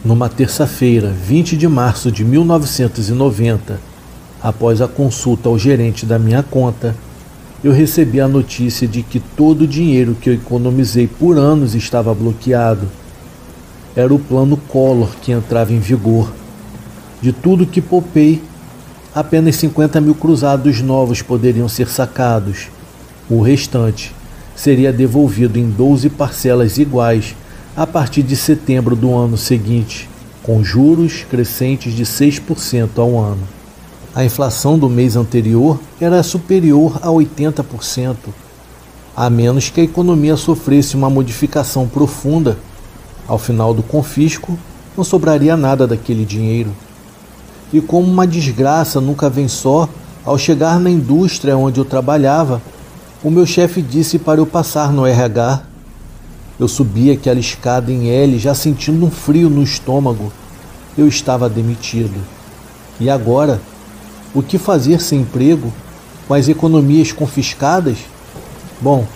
Numa terça-feira, 20 de março de 1990, após a consulta ao gerente da minha conta, eu recebi a notícia de que todo o dinheiro que eu economizei por anos estava bloqueado. Era o plano Collor que entrava em vigor. De tudo que poupei, apenas 50 mil cruzados novos poderiam ser sacados. O restante seria devolvido em 12 parcelas iguais a partir de setembro do ano seguinte, com juros crescentes de 6% ao ano. A inflação do mês anterior era superior a 80%, a menos que a economia sofresse uma modificação profunda. Ao final do confisco, não sobraria nada daquele dinheiro. E como uma desgraça nunca vem só, ao chegar na indústria onde eu trabalhava, o meu chefe disse para eu passar no RH. Eu subi aquela escada em L já sentindo um frio no estômago. Eu estava demitido. E agora? O que fazer sem emprego? Com as economias confiscadas? Bom,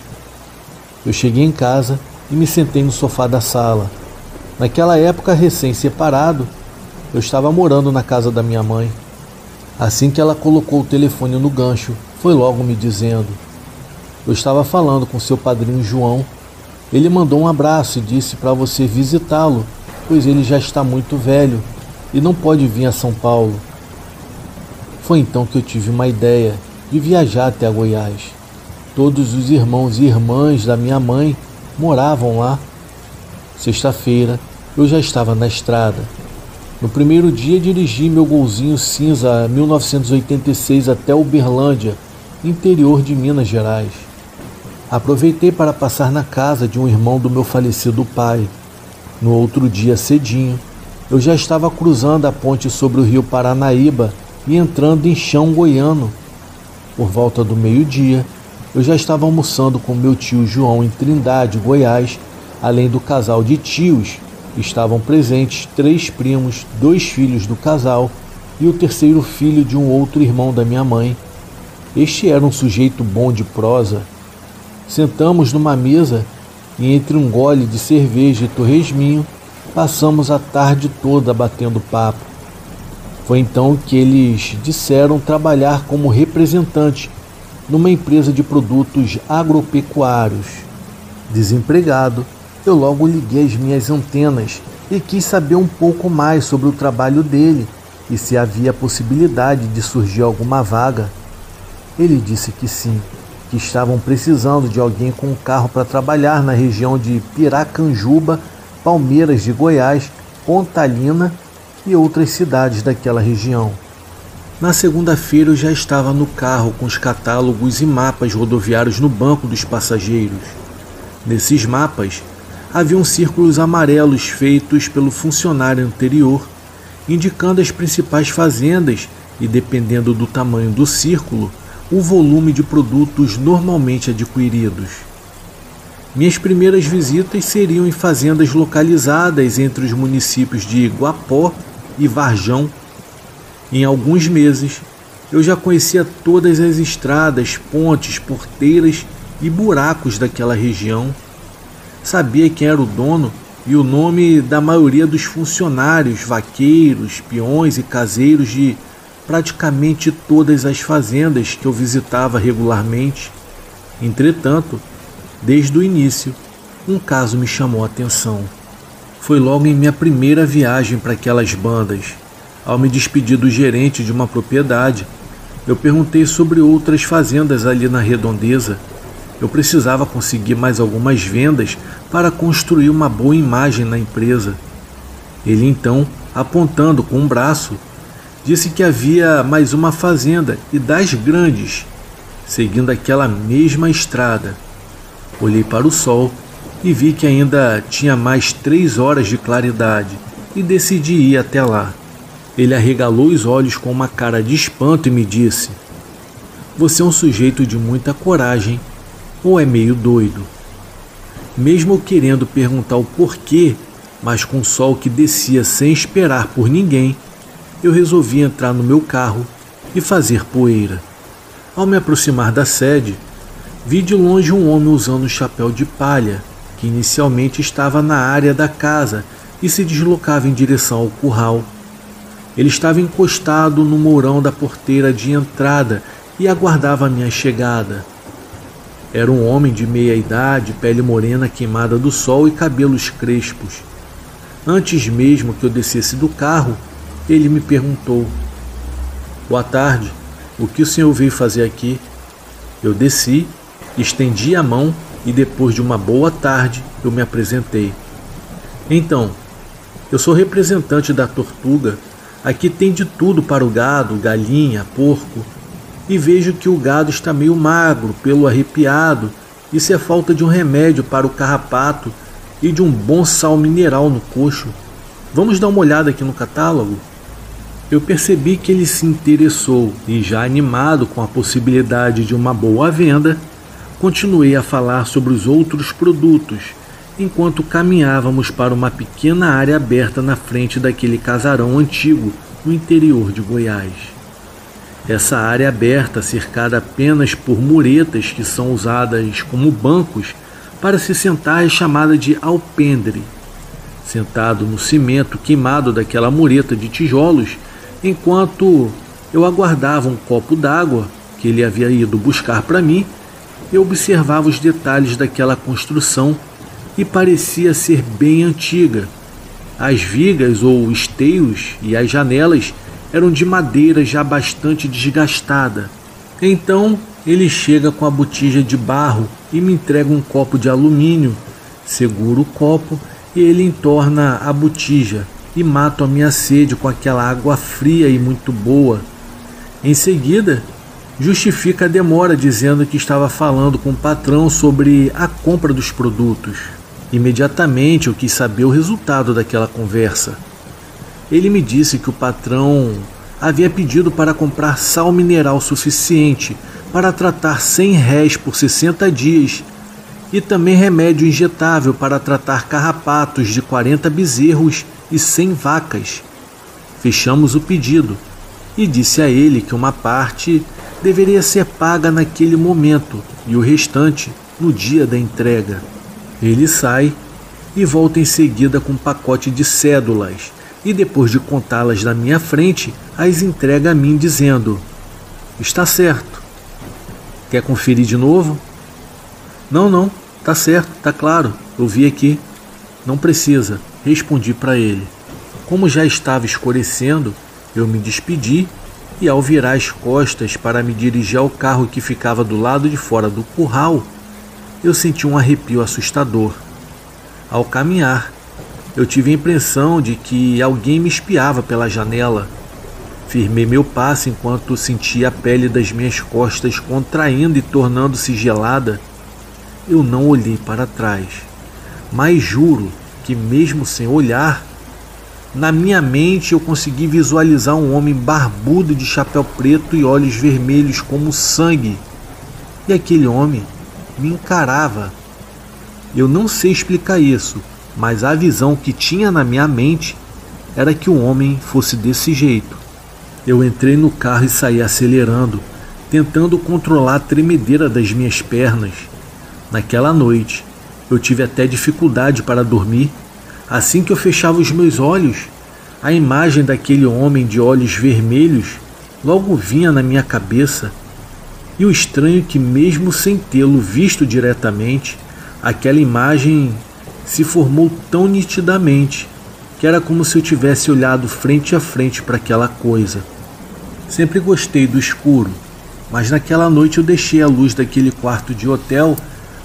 eu cheguei em casa e me sentei no sofá da sala. Naquela época, recém-separado, eu estava morando na casa da minha mãe. Assim que ela colocou o telefone no gancho, foi logo me dizendo: eu estava falando com seu padrinho João. Ele mandou um abraço e disse para você visitá-lo, pois ele já está muito velho e não pode vir a São Paulo. Foi então que eu tive uma ideia de viajar até Goiás. Todos os irmãos e irmãs da minha mãe moravam lá. Sexta-feira, eu já estava na estrada. No primeiro dia, dirigi meu golzinho cinza 1986 até Uberlândia, interior de Minas Gerais. Aproveitei para passar na casa de um irmão do meu falecido pai. No outro dia cedinho, eu já estava cruzando a ponte sobre o rio Paranaíba e entrando em chão goiano. Por volta do meio-dia, eu já estava almoçando com meu tio João em Trindade, Goiás. Além do casal de tios, estavam presentes 3 primos, 2 filhos do casal e o terceiro filho de um outro irmão da minha mãe. Este era um sujeito bom de prosa. Sentamos numa mesa e, entre um gole de cerveja e torresminho, passamos a tarde toda batendo papo. Foi então que eles disseram trabalhar como representante numa empresa de produtos agropecuários. Desempregado, eu logo liguei as minhas antenas e quis saber um pouco mais sobre o trabalho dele e se havia possibilidade de surgir alguma vaga. Ele disse que sim, que estavam precisando de alguém com um carro para trabalhar na região de Piracanjuba, Palmeiras de Goiás, Pontalina e outras cidades daquela região. Na segunda-feira eu já estava no carro com os catálogos e mapas rodoviários no banco dos passageiros. Nesses mapas, haviam círculos amarelos feitos pelo funcionário anterior, indicando as principais fazendas e, dependendo do tamanho do círculo, o volume de produtos normalmente adquiridos. Minhas primeiras visitas seriam em fazendas localizadas entre os municípios de Iguapó e Varjão. Em alguns meses, eu já conhecia todas as estradas, pontes, porteiras e buracos daquela região. Sabia quem era o dono e o nome da maioria dos funcionários, vaqueiros, peões e caseiros de praticamente todas as fazendas que eu visitava regularmente. Entretanto, desde o início, um caso me chamou a atenção. Foi logo em minha primeira viagem para aquelas bandas. Ao me despedir do gerente de uma propriedade, eu perguntei sobre outras fazendas ali na redondeza. Eu precisava conseguir mais algumas vendas para construir uma boa imagem na empresa. Ele então, apontando com um braço, disse que havia mais uma fazenda e das grandes, seguindo aquela mesma estrada. Olhei para o sol e vi que ainda tinha mais 3 horas de claridade e decidi ir até lá. Ele arregalou os olhos com uma cara de espanto e me disse: "Você é um sujeito de muita coragem ou é meio doido?" Mesmo querendo perguntar o porquê, mas com o sol que descia sem esperar por ninguém, eu resolvi entrar no meu carro e fazer poeira. Ao me aproximar da sede, vi de longe um homem usando um chapéu de palha, que inicialmente estava na área da casa, e se deslocava em direção ao curral. Ele estava encostado no mourão da porteira de entrada e aguardava a minha chegada. Era um homem de meia idade, pele morena queimada do sol e cabelos crespos. Antes mesmo que eu descesse do carro, ele me perguntou: "Boa tarde, o que o senhor veio fazer aqui?" Eu desci, estendi a mão e depois de uma boa tarde eu me apresentei. "Então, eu sou representante da Tortuga. Aqui tem de tudo para o gado, galinha, porco. E vejo que o gado está meio magro, pelo arrepiado. Isso é falta de um remédio para o carrapato e de um bom sal mineral no coxo. Vamos dar uma olhada aqui no catálogo?" Eu percebi que ele se interessou e, já animado com a possibilidade de uma boa venda, continuei a falar sobre os outros produtos, enquanto caminhávamos para uma pequena área aberta na frente daquele casarão antigo no interior de Goiás. Essa área aberta, cercada apenas por muretas que são usadas como bancos para se sentar, é chamada de alpendre. Sentado no cimento queimado daquela mureta de tijolos, enquanto eu aguardava um copo d'água que ele havia ido buscar para mim, eu observava os detalhes daquela construção e parecia ser bem antiga. As vigas ou esteios e as janelas eram de madeira já bastante desgastada. Então ele chega com a botija de barro e me entrega um copo de alumínio. Seguro o copo e ele entorna a botija e mato a minha sede com aquela água fria e muito boa. Em seguida, justifica a demora dizendo que estava falando com o patrão sobre a compra dos produtos. Imediatamente eu quis saber o resultado daquela conversa. Ele me disse que o patrão havia pedido para comprar sal mineral suficiente para tratar 100 réis por 60 dias e também remédio injetável para tratar carrapatos de 40 bezerros e 100 vacas. Fechamos o pedido e disse a ele que uma parte deveria ser paga naquele momento e o restante no dia da entrega. Ele sai e volta em seguida com um pacote de cédulas e, depois de contá-las na minha frente, as entrega a mim dizendo: "Está certo. Quer conferir de novo?" Não, tá certo, tá claro, eu vi aqui." "Não precisa", respondi para ele. Como já estava escurecendo, eu me despedi e, ao virar as costas para me dirigir ao carro que ficava do lado de fora do curral, eu senti um arrepio assustador. Ao caminhar, eu tive a impressão de que alguém me espiava pela janela. Firmei meu passo enquanto sentia a pele das minhas costas contraindo e tornando-se gelada. Eu não olhei para trás, mas juro que, mesmo sem olhar, na minha mente eu consegui visualizar um homem barbudo de chapéu preto e olhos vermelhos como sangue. E aquele homem me encarava. Eu não sei explicar isso, mas a visão que tinha na minha mente era que o homem fosse desse jeito. Eu entrei no carro e saí acelerando, tentando controlar a tremedeira das minhas pernas. Naquela noite, eu tive até dificuldade para dormir. Assim que eu fechava os meus olhos, a imagem daquele homem de olhos vermelhos logo vinha na minha cabeça. E o estranho é que, mesmo sem tê-lo visto diretamente, aquela imagem se formou tão nitidamente que era como se eu tivesse olhado frente a frente para aquela coisa. Sempre gostei do escuro, mas naquela noite eu deixei a luz daquele quarto de hotel,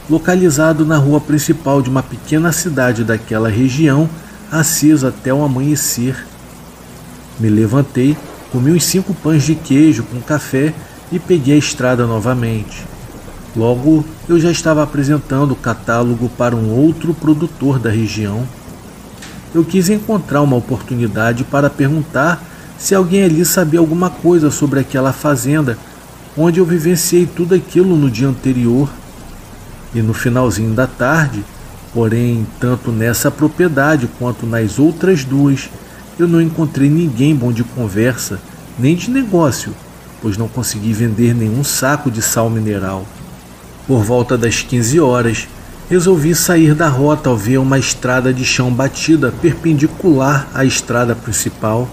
localizado na rua principal de uma pequena cidade daquela região, acesa até o amanhecer. Me levantei, comi uns 5 pães de queijo com café e peguei a estrada novamente. Logo, eu já estava apresentando o catálogo para um outro produtor da região. Eu quis encontrar uma oportunidade para perguntar se alguém ali sabia alguma coisa sobre aquela fazenda onde eu vivenciei tudo aquilo no dia anterior. E no finalzinho da tarde, porém, tanto nessa propriedade quanto nas outras duas, eu não encontrei ninguém bom de conversa, nem de negócio, pois não consegui vender nenhum saco de sal mineral. Por volta das 15 horas, Resolvi sair da rota ao ver uma estrada de chão batida perpendicular à estrada principal.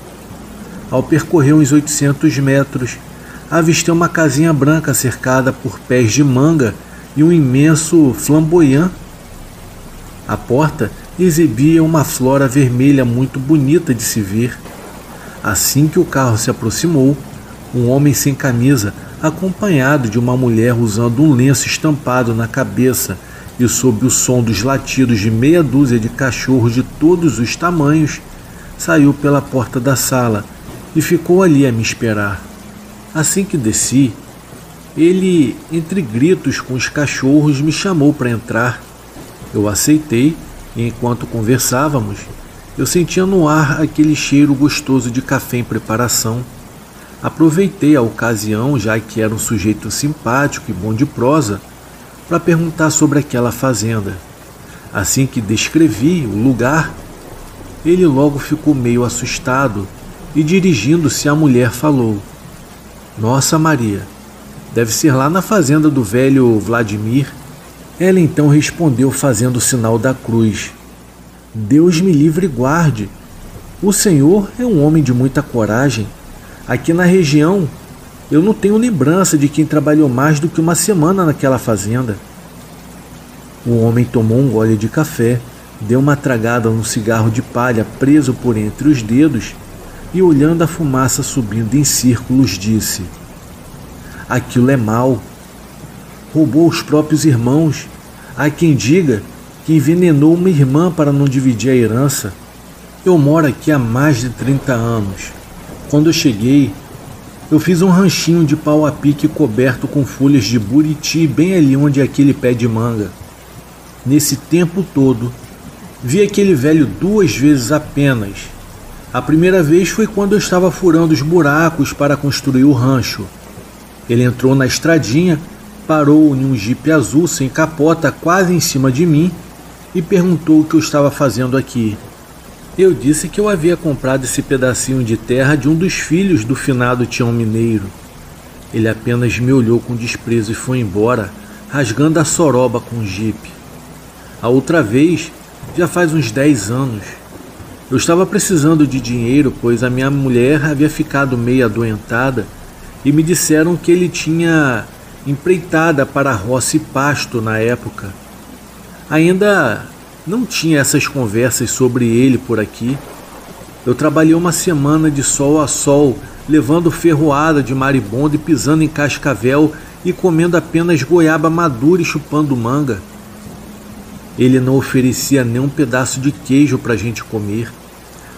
Ao percorrer uns 800 metros, avistei uma casinha branca cercada por pés de manga e um imenso flamboyant. A porta exibia uma flora vermelha muito bonita de se ver. Assim que o carro se aproximou, um homem sem camisa, acompanhado de uma mulher usando um lenço estampado na cabeça e sob o som dos latidos de meia dúzia de cachorros de todos os tamanhos, saiu pela porta da sala e ficou ali a me esperar. Assim que desci, ele, entre gritos com os cachorros, me chamou para entrar. Eu aceitei e, enquanto conversávamos, eu sentia no ar aquele cheiro gostoso de café em preparação. Aproveitei a ocasião, já que era um sujeito simpático e bom de prosa, para perguntar sobre aquela fazenda. Assim que descrevi o lugar, ele logo ficou meio assustado e, dirigindo-se à mulher, falou: "Nossa, Maria, deve ser lá na fazenda do velho Vladimir." Ela então respondeu fazendo o sinal da cruz: "Deus me livre e guarde. O senhor é um homem de muita coragem. Aqui na região, eu não tenho lembrança de quem trabalhou mais do que uma semana naquela fazenda." O homem tomou um gole de café, deu uma tragada no cigarro de palha preso por entre os dedos e, olhando a fumaça subindo em círculos, disse: "Aquilo é mau. Roubou os próprios irmãos. Há quem diga que envenenou uma irmã para não dividir a herança. Eu moro aqui há mais de 30 anos. Quando eu cheguei, eu fiz um ranchinho de pau a pique coberto com folhas de buriti bem ali onde é aquele pé de manga. Nesse tempo todo, vi aquele velho 2 vezes apenas. A primeira vez foi quando eu estava furando os buracos para construir o rancho. Ele entrou na estradinha, parou em um jipe azul sem capota quase em cima de mim e perguntou o que eu estava fazendo aqui. Eu disse que eu havia comprado esse pedacinho de terra de um dos filhos do finado Tião Mineiro. Ele apenas me olhou com desprezo e foi embora, rasgando a soroba com o jipe. A outra vez, já faz uns 10 anos. Eu estava precisando de dinheiro, pois a minha mulher havia ficado meio adoentada e me disseram que ele tinha empreitada para roça e pasto na época. Ainda não tinha essas conversas sobre ele por aqui. Eu trabalhei uma semana de sol a sol, levando ferroada de maribondo e pisando em cascavel e comendo apenas goiaba madura e chupando manga. Ele não oferecia nem um pedaço de queijo para a gente comer.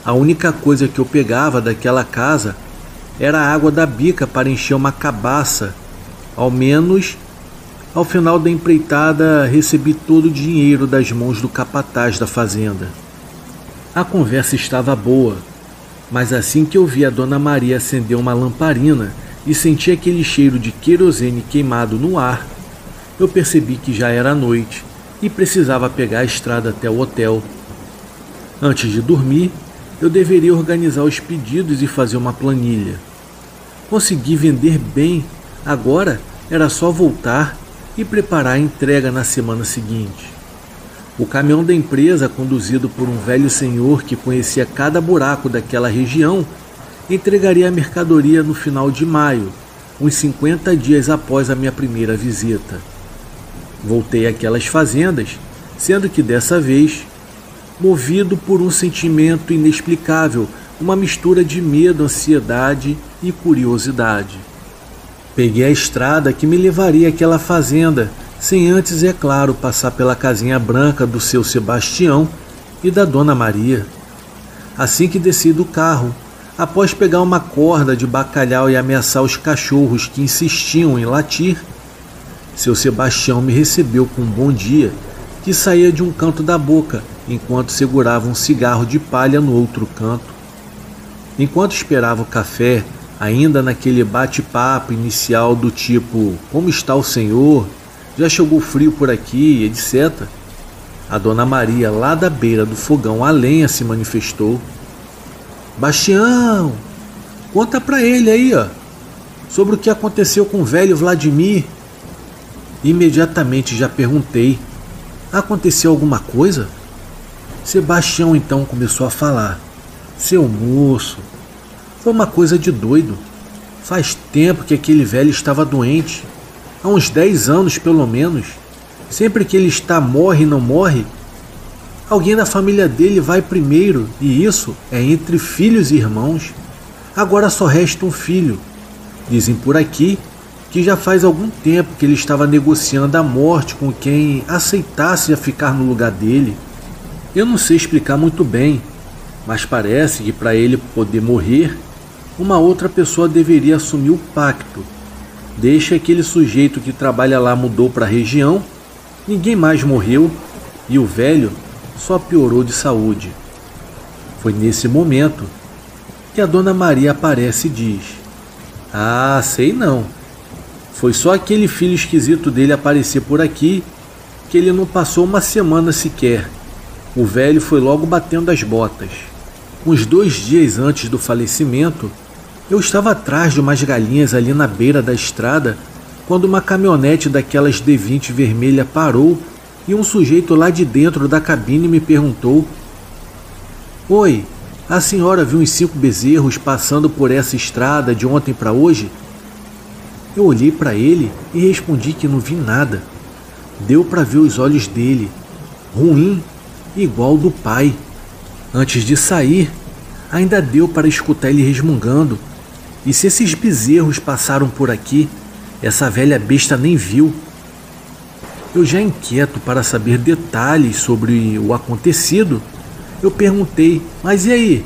A única coisa que eu pegava daquela casa era a água da bica para encher uma cabaça. Ao menos, ao final da empreitada, recebi todo o dinheiro das mãos do capataz da fazenda. A conversa estava boa, mas assim que eu vi a Dona Maria acender uma lamparina e senti aquele cheiro de querosene queimado no ar, eu percebi que já era noite e precisava pegar a estrada até o hotel. Antes de dormir, eu deveria organizar os pedidos e fazer uma planilha. Consegui vender bem, agora era só voltar e preparar a entrega na semana seguinte. O caminhão da empresa, conduzido por um velho senhor que conhecia cada buraco daquela região, entregaria a mercadoria no final de maio, uns 50 dias após a minha primeira visita. Voltei àquelas fazendas, sendo que dessa vez, movido por um sentimento inexplicável, uma mistura de medo, ansiedade e curiosidade. Peguei a estrada que me levaria àquela fazenda, sem antes, é claro, passar pela casinha branca do seu Sebastião e da Dona Maria. Assim que desci do carro, após pegar uma corda de bacalhau e ameaçar os cachorros que insistiam em latir, seu Sebastião me recebeu com um bom dia que saía de um canto da boca, enquanto segurava um cigarro de palha no outro canto. Enquanto esperava o café, ainda naquele bate-papo inicial do tipo: "Como está o senhor? Já chegou frio por aqui?", etc., a Dona Maria, lá da beira do fogão a lenha, se manifestou. "Bastião, conta pra ele aí, ó, sobre o que aconteceu com o velho Vladimir." Imediatamente já perguntei: Aconteceu alguma coisa? Sebastião então começou a falar. Seu moço, foi uma coisa de doido. Faz tempo que aquele velho estava doente. Há uns 10 anos pelo menos. Sempre que ele está morre e não morre, alguém da família dele vai primeiro, e isso é entre filhos e irmãos. Agora só resta um filho. Dizem por aqui que já faz algum tempo que ele estava negociando a morte com quem aceitasse a ficar no lugar dele. Eu não sei explicar muito bem, mas parece que para ele poder morrer, uma outra pessoa deveria assumir o pacto. Desde que aquele sujeito que trabalha lá mudou para a região, ninguém mais morreu e o velho só piorou de saúde. Foi nesse momento que a Dona Maria aparece e diz: Ah, sei não. Foi só aquele filho esquisito dele aparecer por aqui que ele não passou uma semana sequer. O velho foi logo batendo as botas. Uns 2 dias antes do falecimento, eu estava atrás de umas galinhas ali na beira da estrada quando uma caminhonete daquelas D20 vermelha parou e um sujeito lá de dentro da cabine me perguntou: Oi, a senhora viu uns 5 bezerros passando por essa estrada de ontem para hoje? Eu olhei para ele e respondi que não vi nada. Deu para ver os olhos dele, ruim, igual do pai. Antes de sair, ainda deu para escutar ele resmungando. E se esses bezerros passaram por aqui, essa velha besta nem viu. Eu já inquieto para saber detalhes sobre o acontecido, eu perguntei: Mas e aí?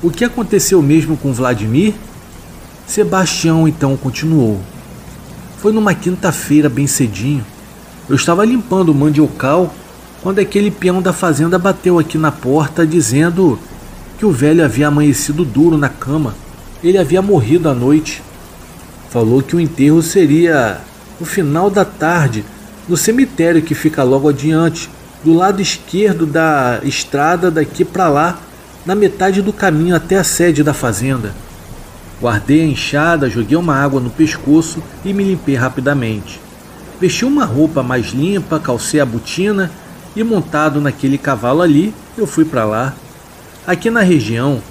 O que aconteceu mesmo com Vladimir? Sebastião então continuou: Foi numa quinta-feira bem cedinho. Eu estava limpando o mandiocal quando aquele peão da fazenda bateu aqui na porta dizendo que o velho havia amanhecido duro na cama. Ele havia morrido à noite. Falou que o enterro seria no final da tarde, no cemitério que fica logo adiante, do lado esquerdo da estrada daqui para lá, na metade do caminho até a sede da fazenda. Guardei a enxada, joguei uma água no pescoço e me limpei rapidamente. Vesti uma roupa mais limpa, calcei a botina e, montado naquele cavalo ali, eu fui para lá. Aqui na região,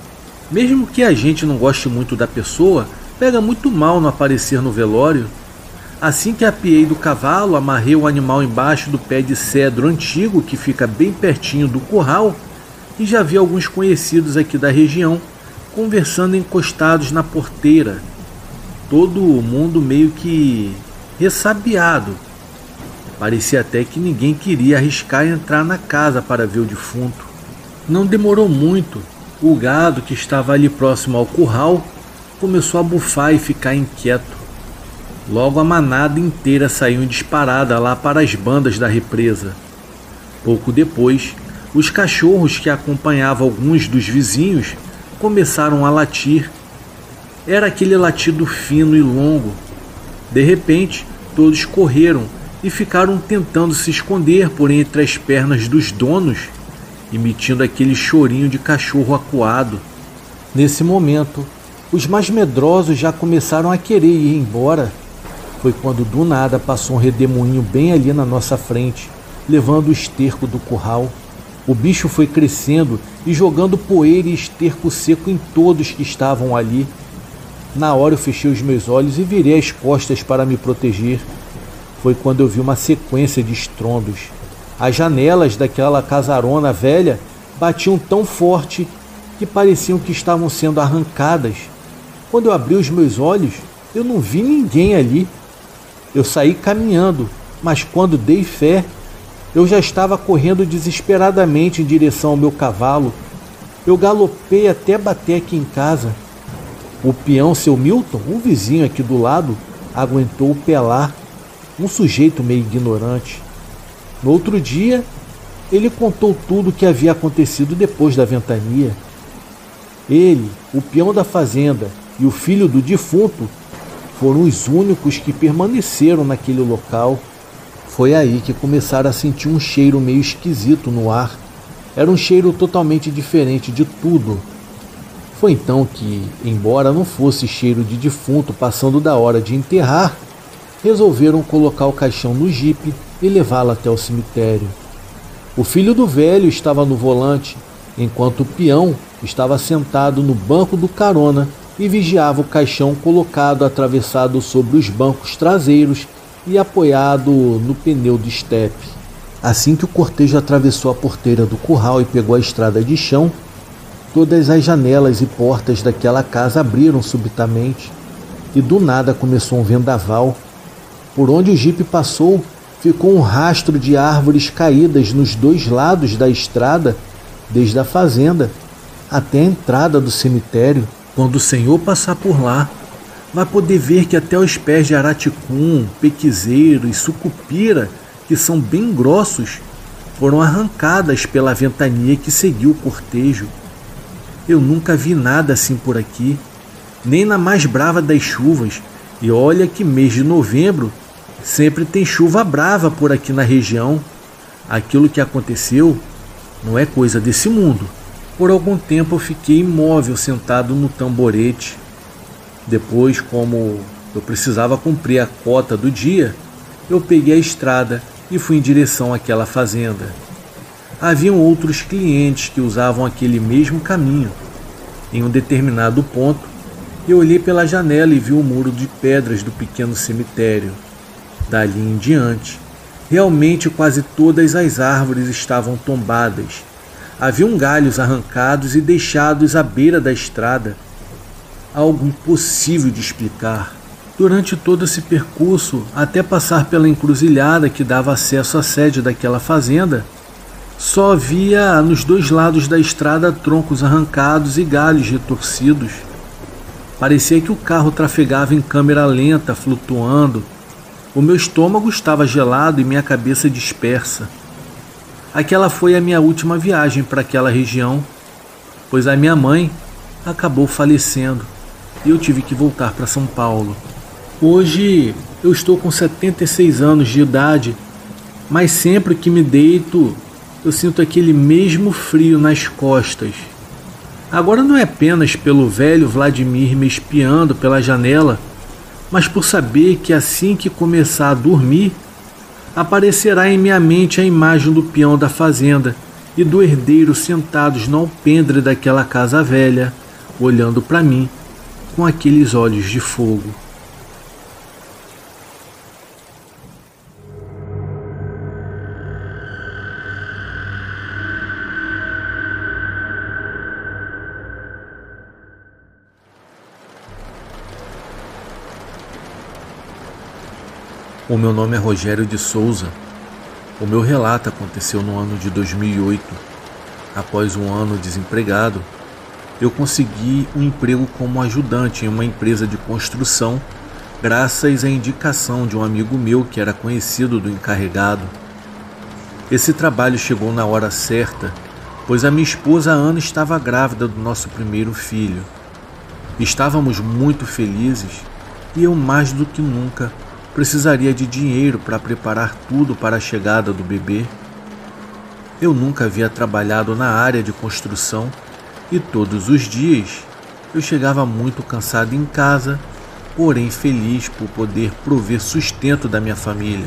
mesmo que a gente não goste muito da pessoa, pega muito mal não aparecer no velório. Assim que apiei do cavalo, amarrei o animal embaixo do pé de cedro antigo que fica bem pertinho do curral e já vi alguns conhecidos aqui da região conversando encostados na porteira. Todo mundo meio que ressabiado. Parecia até que ninguém queria arriscar entrar na casa para ver o defunto. Não demorou muito. O gado que estava ali próximo ao curral começou a bufar e ficar inquieto. Logo a manada inteira saiu em disparada lá para as bandas da represa. Pouco depois, os cachorros que acompanhavam alguns dos vizinhos começaram a latir. Era aquele latido fino e longo. De repente, todos correram e ficaram tentando se esconder por entre as pernas dos donos, emitindo aquele chorinho de cachorro acuado. Nesse momento, os mais medrosos já começaram a querer ir embora. Foi quando do nada passou um redemoinho bem ali na nossa frente, levando o esterco do curral. O bicho foi crescendo e jogando poeira e esterco seco em todos que estavam ali. Na hora eu fechei os meus olhos e virei as costas para me proteger. Foi quando eu vi uma sequência de estrondos. As janelas daquela casarona velha batiam tão forte que pareciam que estavam sendo arrancadas. Quando eu abri os meus olhos, eu não vi ninguém ali. Eu saí caminhando, mas quando dei fé, eu já estava correndo desesperadamente em direção ao meu cavalo. Eu galopei até bater aqui em casa. O peão, seu Milton, um vizinho aqui do lado, aguentou o pelar, um sujeito meio ignorante. No outro dia, ele contou tudo o que havia acontecido depois da ventania. Ele, o peão da fazenda e o filho do defunto foram os únicos que permaneceram naquele local. Foi aí que começaram a sentir um cheiro meio esquisito no ar. Era um cheiro totalmente diferente de tudo. Foi então que, embora não fosse cheiro de defunto passando da hora de enterrar, resolveram colocar o caixão no jipe e levá-lo até o cemitério. O filho do velho estava no volante, enquanto o peão estava sentado no banco do carona e vigiava o caixão colocado atravessado sobre os bancos traseiros e apoiado no pneu do estepe. Assim que o cortejo atravessou a porteira do curral e pegou a estrada de chão, todas as janelas e portas daquela casa abriram subitamente e do nada começou um vendaval. Por onde o jipe passou, ficou um rastro de árvores caídas nos dois lados da estrada, desde a fazenda até a entrada do cemitério. Quando o senhor passar por lá, vai poder ver que até os pés de araticum, pequizeiro e sucupira, que são bem grossos, foram arrancadas pela ventania que seguiu o cortejo. Eu nunca vi nada assim por aqui, nem na mais brava das chuvas, e olha que mês de novembro sempre tem chuva brava por aqui na região. Aquilo que aconteceu não é coisa desse mundo. Por algum tempo eu fiquei imóvel sentado no tamborete. Depois, como eu precisava cumprir a cota do dia, eu peguei a estrada e fui em direção àquela fazenda. Haviam outros clientes que usavam aquele mesmo caminho. Em um determinado ponto, eu olhei pela janela e vi o muro de pedras do pequeno cemitério. Dali em diante, realmente quase todas as árvores estavam tombadas. Haviam galhos arrancados e deixados à beira da estrada. Algo impossível de explicar. Durante todo esse percurso, até passar pela encruzilhada que dava acesso à sede daquela fazenda, só havia nos dois lados da estrada troncos arrancados e galhos retorcidos. Parecia que o carro trafegava em câmera lenta, flutuando. O meu estômago estava gelado e minha cabeça dispersa. Aquela foi a minha última viagem para aquela região, pois a minha mãe acabou falecendo e eu tive que voltar para São Paulo. Hoje eu estou com 76 anos de idade, mas sempre que me deito eu sinto aquele mesmo frio nas costas. Agora não é apenas pelo velho Vladimir me espiando pela janela, mas por saber que assim que começar a dormir, aparecerá em minha mente a imagem do peão da fazenda e do herdeiro sentados no alpendre daquela casa velha, olhando para mim com aqueles olhos de fogo. O meu nome é Rogério de Souza. O meu relato aconteceu no ano de 2008. Após um ano desempregado, eu consegui um emprego como ajudante em uma empresa de construção, graças à indicação de um amigo meu que era conhecido do encarregado. Esse trabalho chegou na hora certa, pois a minha esposa Ana estava grávida do nosso primeiro filho. Estávamos muito felizes e eu mais do que nunca precisaria de dinheiro para preparar tudo para a chegada do bebê. Eu nunca havia trabalhado na área de construção e todos os dias eu chegava muito cansado em casa, porém feliz por poder prover sustento da minha família.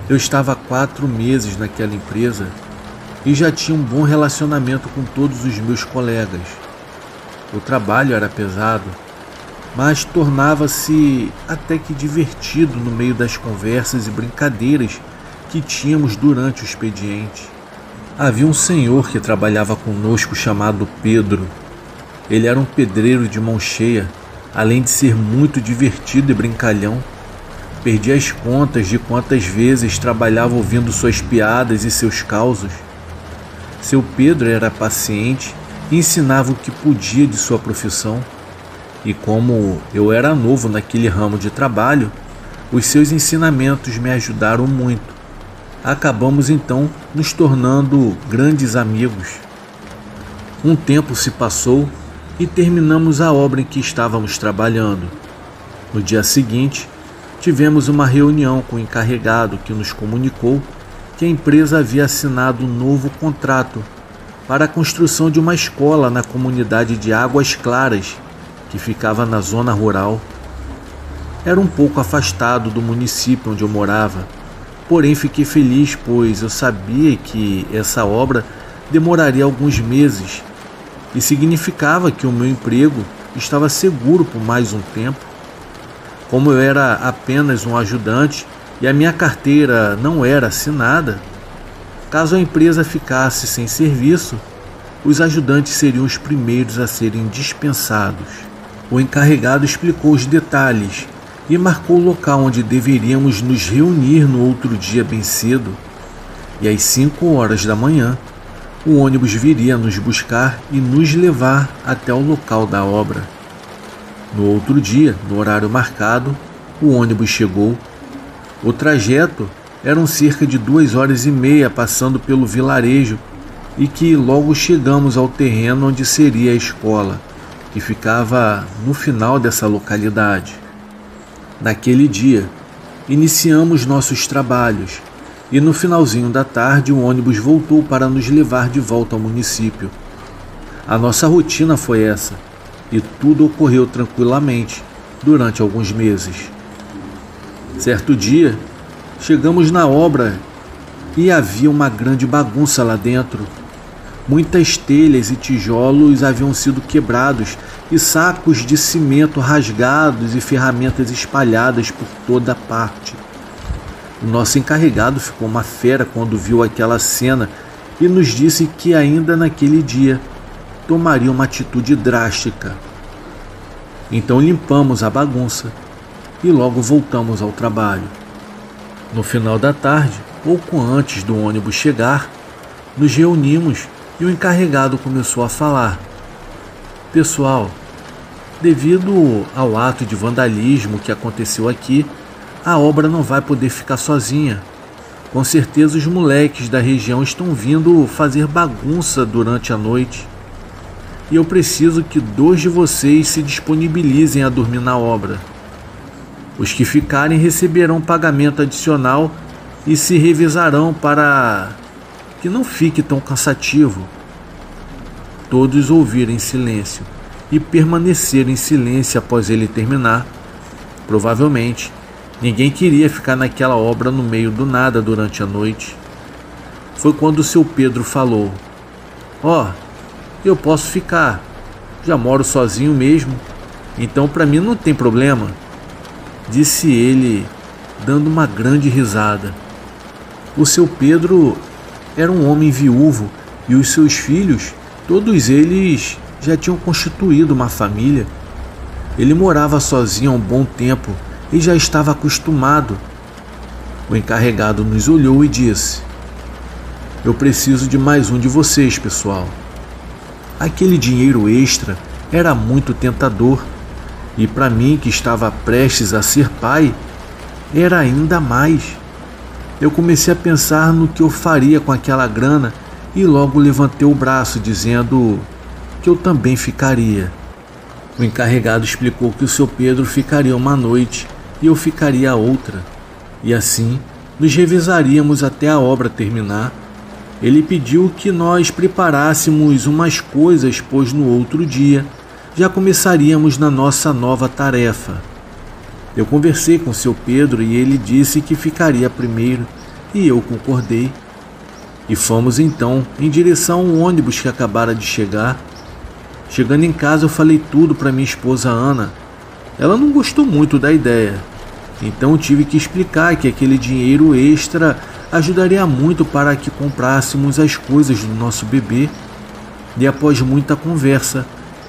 Eu estava há 4 meses naquela empresa e já tinha um bom relacionamento com todos os meus colegas. O trabalho era pesado, mas tornava-se até que divertido no meio das conversas e brincadeiras que tínhamos durante o expediente. Havia um senhor que trabalhava conosco chamado Pedro. Ele era um pedreiro de mão cheia, além de ser muito divertido e brincalhão. Perdi as contas de quantas vezes trabalhava ouvindo suas piadas e seus causos. Seu Pedro era paciente e ensinava o que podia de sua profissão. E como eu era novo naquele ramo de trabalho, os seus ensinamentos me ajudaram muito. Acabamos então nos tornando grandes amigos. Um tempo se passou e terminamos a obra em que estávamos trabalhando. No dia seguinte, tivemos uma reunião com o encarregado que nos comunicou que a empresa havia assinado um novo contrato para a construção de uma escola na comunidade de Águas Claras, que ficava na zona rural. Era um pouco afastado do município onde eu morava, Porém, fiquei feliz, pois eu sabia que essa obra demoraria alguns meses e significava que o meu emprego estava seguro por mais um tempo. Como eu era apenas um ajudante e a minha carteira não era assinada, caso a empresa ficasse sem serviço, os ajudantes seriam os primeiros a serem dispensados. O encarregado explicou os detalhes e marcou o local onde deveríamos nos reunir no outro dia bem cedo. E às 5 horas da manhã, o ônibus viria nos buscar e nos levar até o local da obra. No outro dia, no horário marcado, o ônibus chegou. O trajeto eram cerca de 2 horas e meia passando pelo vilarejo e que logo chegamos ao terreno onde seria a escola, que ficava no final dessa localidade. Naquele dia, iniciamos nossos trabalhos e no finalzinho da tarde o ônibus voltou para nos levar de volta ao município. A nossa rotina foi essa e tudo ocorreu tranquilamente durante alguns meses. Certo dia, chegamos na obra e havia uma grande bagunça lá dentro. Muitas telhas e tijolos haviam sido quebrados e sacos de cimento rasgados e ferramentas espalhadas por toda parte. O nosso encarregado ficou uma fera quando viu aquela cena e nos disse que ainda naquele dia tomaria uma atitude drástica. Então limpamos a bagunça e logo voltamos ao trabalho. No final da tarde, pouco antes do ônibus chegar, nos reunimos e o encarregado começou a falar: pessoal, devido ao ato de vandalismo que aconteceu aqui, a obra não vai poder ficar sozinha. Com certeza os moleques da região estão vindo fazer bagunça durante a noite. E eu preciso que 2 de vocês se disponibilizem a dormir na obra. Os que ficarem receberão pagamento adicional e se revezarão para que não fique tão cansativo. Todos ouviram em silêncio e permaneceram em silêncio após ele terminar. Provavelmente, ninguém queria ficar naquela obra no meio do nada durante a noite. Foi quando o seu Pedro falou: eu posso ficar, já moro sozinho mesmo, então para mim não tem problema, disse ele, dando uma grande risada. O seu Pedro era um homem viúvo e os seus filhos, todos eles já tinham constituído uma família. Ele morava sozinho há um bom tempo e já estava acostumado. O encarregado nos olhou e disse: eu preciso de mais um de vocês, pessoal. Aquele dinheiro extra era muito tentador e para mim, que estava prestes a ser pai, era ainda mais. Eu comecei a pensar no que eu faria com aquela grana e logo levantei o braço dizendo que eu também ficaria. O encarregado explicou que o seu Pedro ficaria uma noite e eu ficaria a outra, e assim nos revezaríamos até a obra terminar. Ele pediu que nós preparássemos umas coisas, pois no outro dia já começaríamos na nossa nova tarefa. Eu conversei com seu Pedro e ele disse que ficaria primeiro, e eu concordei. E fomos então em direção ao ônibus que acabara de chegar. Chegando em casa eu falei tudo para minha esposa Ana. Ela não gostou muito da ideia, então tive que explicar que aquele dinheiro extra ajudaria muito para que comprássemos as coisas do nosso bebê. E após muita conversa,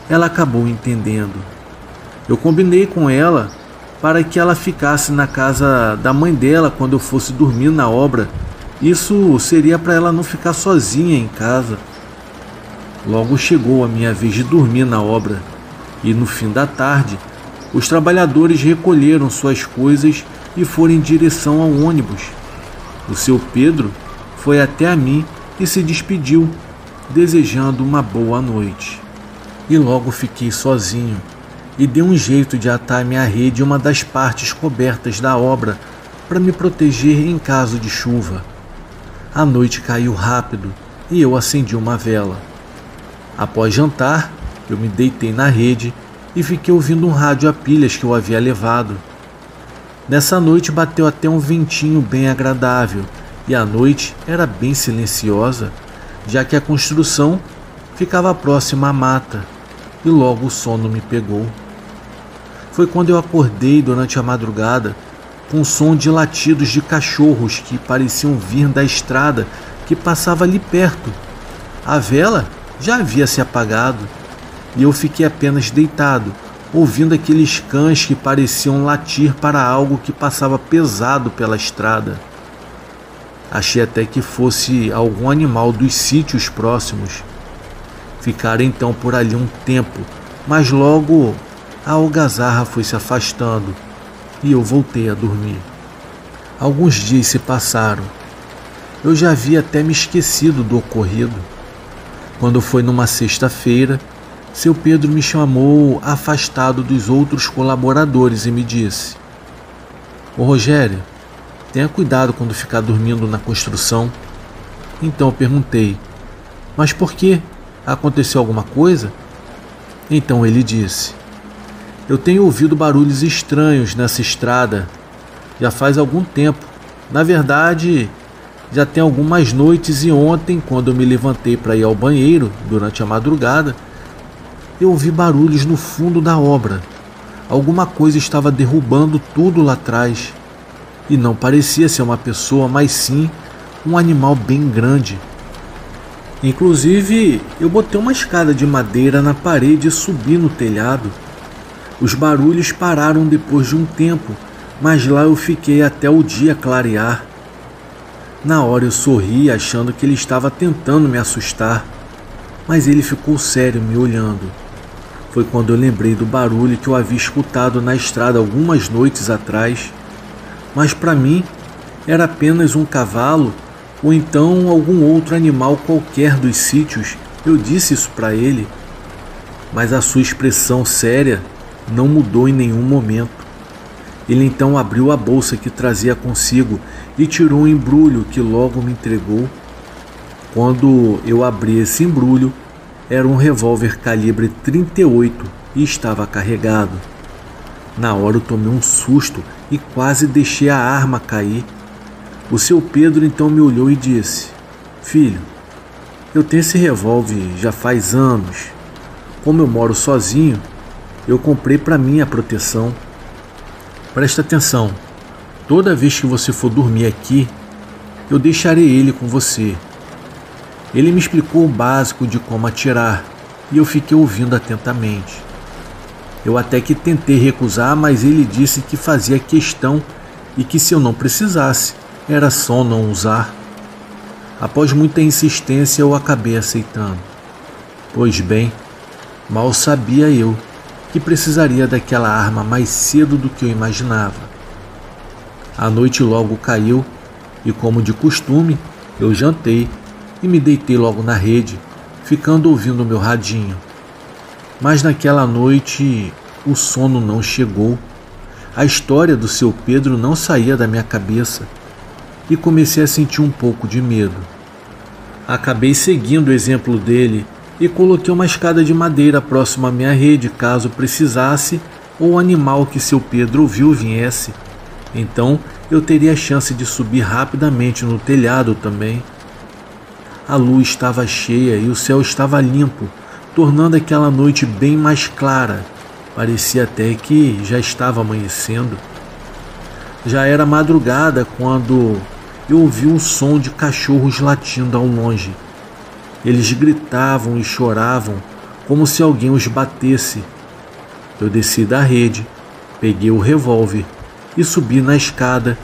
ela acabou entendendo. Eu combinei com ela para que ela ficasse na casa da mãe dela quando eu fosse dormir na obra. Isso seria para ela não ficar sozinha em casa. Logo chegou a minha vez de dormir na obra e no fim da tarde, os trabalhadores recolheram suas coisas e foram em direção ao ônibus. O seu Pedro foi até a mim e se despediu, desejando uma boa noite. E logo fiquei sozinho e dei um jeito de atar minha rede em uma das partes cobertas da obra para me proteger em caso de chuva. A noite caiu rápido e eu acendi uma vela. Após jantar, eu me deitei na rede e fiquei ouvindo um rádio a pilhas que eu havia levado. Nessa noite bateu até um ventinho bem agradável e a noite era bem silenciosa, já que a construção ficava próxima à mata e logo o sono me pegou. Foi quando eu acordei durante a madrugada com o som de latidos de cachorros que pareciam vir da estrada que passava ali perto. A vela já havia se apagado e eu fiquei apenas deitado, ouvindo aqueles cães que pareciam latir para algo que passava pesado pela estrada. Achei até que fosse algum animal dos sítios próximos. Ficaram então por ali um tempo, mas logo a algazarra foi se afastando e eu voltei a dormir. Alguns dias se passaram. Eu já havia até me esquecido do ocorrido. Quando foi numa sexta-feira, seu Pedro me chamou afastado dos outros colaboradores e me disse: "Ô Rogério, tenha cuidado quando ficar dormindo na construção." Então eu perguntei: "Mas por quê? Aconteceu alguma coisa?" Então ele disse: "Eu tenho ouvido barulhos estranhos nessa estrada já faz algum tempo. Na verdade, já tem algumas noites e ontem, quando eu me levantei para ir ao banheiro durante a madrugada, eu ouvi barulhos no fundo da obra. Alguma coisa estava derrubando tudo lá atrás. E não parecia ser uma pessoa, mas sim um animal bem grande. Inclusive, eu botei uma escada de madeira na parede e subi no telhado. Os barulhos pararam depois de um tempo, mas lá eu fiquei até o dia clarear. Na hora eu sorri, achando que ele estava tentando me assustar, mas ele ficou sério me olhando. Foi quando eu lembrei do barulho que eu havia escutado na estrada algumas noites atrás, mas para mim era apenas um cavalo ou então algum outro animal qualquer dos sítios. Eu disse isso para ele, mas a sua expressão séria não mudou em nenhum momento. Ele então abriu a bolsa que trazia consigo e tirou um embrulho que logo me entregou. Quando eu abri esse embrulho, era um revólver calibre 38 e estava carregado. Na hora eu tomei um susto e quase deixei a arma cair. O seu Pedro então me olhou e disse: "Filho, eu tenho esse revólver já faz anos. Como eu moro sozinho, eu comprei para minha proteção. Presta atenção, toda vez que você for dormir aqui, eu deixarei ele com você." Ele me explicou o básico de como atirar e eu fiquei ouvindo atentamente. Eu até que tentei recusar, mas ele disse que fazia questão e que se eu não precisasse, era só não usar. Após muita insistência, eu acabei aceitando. Pois bem, mal sabia eu que precisaria daquela arma mais cedo do que eu imaginava. A noite logo caiu e, como de costume, eu jantei e me deitei logo na rede, ficando ouvindo o meu radinho. Mas naquela noite o sono não chegou. A história do seu Pedro não saía da minha cabeça e comecei a sentir um pouco de medo. Acabei seguindo o exemplo dele e coloquei uma escada de madeira próxima à minha rede caso precisasse ou o animal que seu Pedro ouviu viesse. Então eu teria a chance de subir rapidamente no telhado também. A lua estava cheia e o céu estava limpo, tornando aquela noite bem mais clara. Parecia até que já estava amanhecendo. Já era madrugada quando eu ouvi um som de cachorros latindo ao longe. Eles gritavam e choravam como se alguém os batesse. Eu desci da rede, peguei o revólver e subi na escada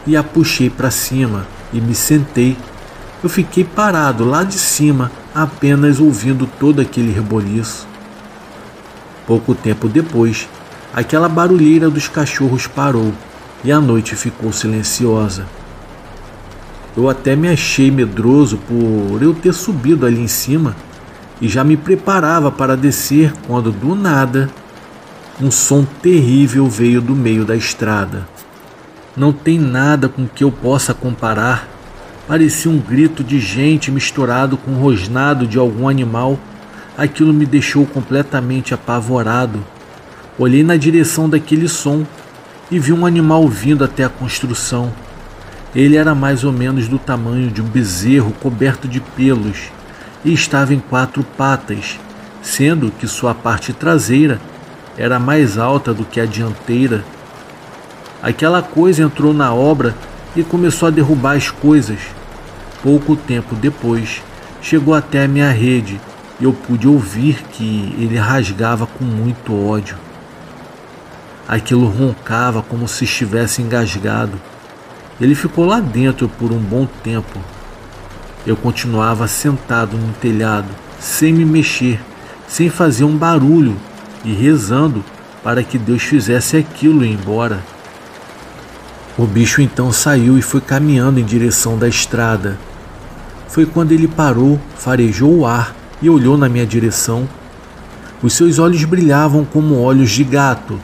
e a puxei para cima e me sentei. Eu fiquei parado lá de cima, apenas ouvindo todo aquele reboliço. Pouco tempo depois, aquela barulheira dos cachorros parou e a noite ficou silenciosa. Eu até me achei medroso por eu ter subido ali em cima e já me preparava para descer quando, do nada, um som terrível veio do meio da estrada. Não tem nada com que eu possa comparar. Parecia um grito de gente misturado com o rosnado de algum animal. Aquilo me deixou completamente apavorado. Olhei na direção daquele som e vi um animal vindo até a construção. Ele era mais ou menos do tamanho de um bezerro coberto de pelos e estava em 4 patas, sendo que sua parte traseira era mais alta do que a dianteira. Aquela coisa entrou na obra e começou a derrubar as coisas. Pouco tempo depois, chegou até a minha rede e eu pude ouvir que ele rasgava com muito ódio. Aquilo roncava como se estivesse engasgado. Ele ficou lá dentro por um bom tempo. Eu continuava sentado no telhado, sem me mexer, sem fazer um barulho e rezando para que Deus fizesse aquilo ir embora. O bicho então saiu e foi caminhando em direção da estrada. Foi quando ele parou, farejou o ar e olhou na minha direção. Os seus olhos brilhavam como olhos de gato.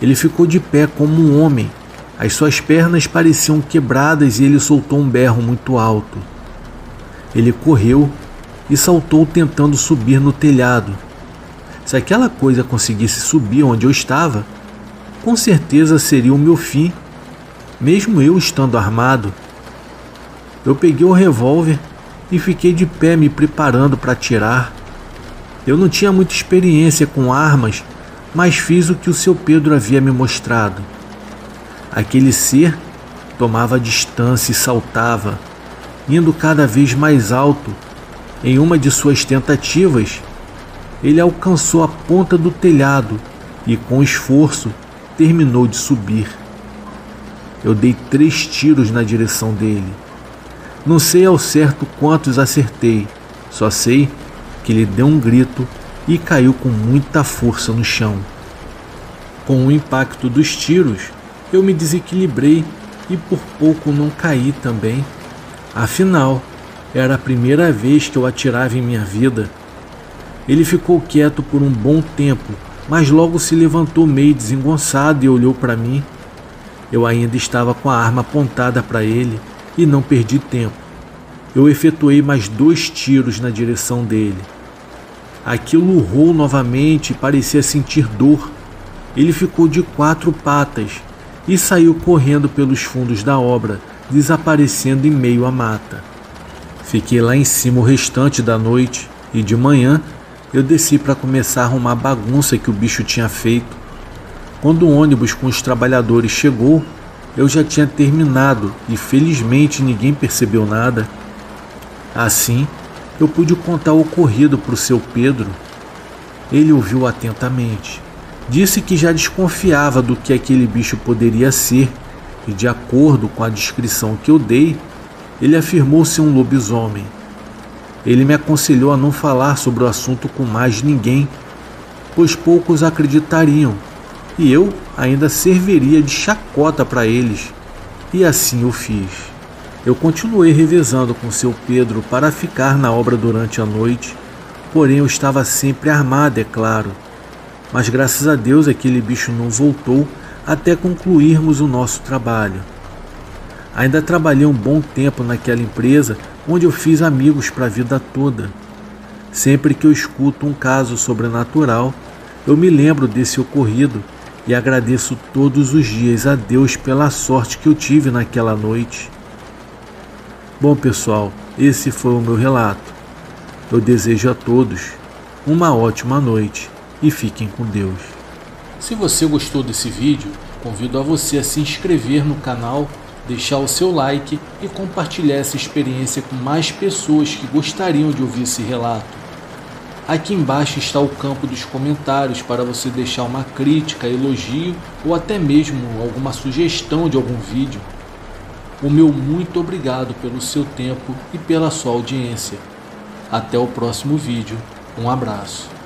Ele ficou de pé como um homem. As suas pernas pareciam quebradas e ele soltou um berro muito alto. Ele correu e saltou tentando subir no telhado. Se aquela coisa conseguisse subir onde eu estava, com certeza seria o meu fim, mesmo eu estando armado. Eu peguei o revólver e fiquei de pé me preparando para atirar. Eu não tinha muita experiência com armas, mas fiz o que o seu Pedro havia me mostrado. Aquele ser tomava distância e saltava, indo cada vez mais alto. Em uma de suas tentativas, ele alcançou a ponta do telhado e, com esforço, terminou de subir. Eu dei 3 tiros na direção dele. Não sei ao certo quantos acertei, só sei que ele deu um grito e caiu com muita força no chão. Com o impacto dos tiros, eu me desequilibrei e por pouco não caí também. Afinal, era a primeira vez que eu atirava em minha vida. Ele ficou quieto por um bom tempo, mas logo se levantou meio desengonçado e olhou para mim. Eu ainda estava com a arma apontada para ele e não perdi tempo. Eu efetuei mais 2 tiros na direção dele. Aquilo urrou novamente e parecia sentir dor. Ele ficou de 4 patas e saiu correndo pelos fundos da obra, desaparecendo em meio à mata. Fiquei lá em cima o restante da noite e de manhã eu desci para começar a arrumar a bagunça que o bicho tinha feito. Quando o ônibus com os trabalhadores chegou, eu já tinha terminado e felizmente ninguém percebeu nada. Assim, eu pude contar o ocorrido para o seu Pedro. Ele ouviu atentamente. Disse que já desconfiava do que aquele bicho poderia ser e, de acordo com a descrição que eu dei, ele afirmou ser um lobisomem. Ele me aconselhou a não falar sobre o assunto com mais ninguém, pois poucos acreditariam e eu ainda serviria de chacota para eles. E assim eu fiz. Eu continuei revezando com seu Pedro para ficar na obra durante a noite, porém eu estava sempre armado, é claro. Mas graças a Deus aquele bicho não voltou até concluirmos o nosso trabalho. Ainda trabalhei um bom tempo naquela empresa onde eu fiz amigos para a vida toda. Sempre que eu escuto um caso sobrenatural, eu me lembro desse ocorrido e agradeço todos os dias a Deus pela sorte que eu tive naquela noite. Bom pessoal, esse foi o meu relato. Eu desejo a todos uma ótima noite e fiquem com Deus. Se você gostou desse vídeo, convido a você a se inscrever no canal, deixar o seu like e compartilhar essa experiência com mais pessoas que gostariam de ouvir esse relato. Aqui embaixo está o campo dos comentários para você deixar uma crítica, elogio ou até mesmo alguma sugestão de algum vídeo. O meu muito obrigado pelo seu tempo e pela sua audiência. Até o próximo vídeo. Um abraço.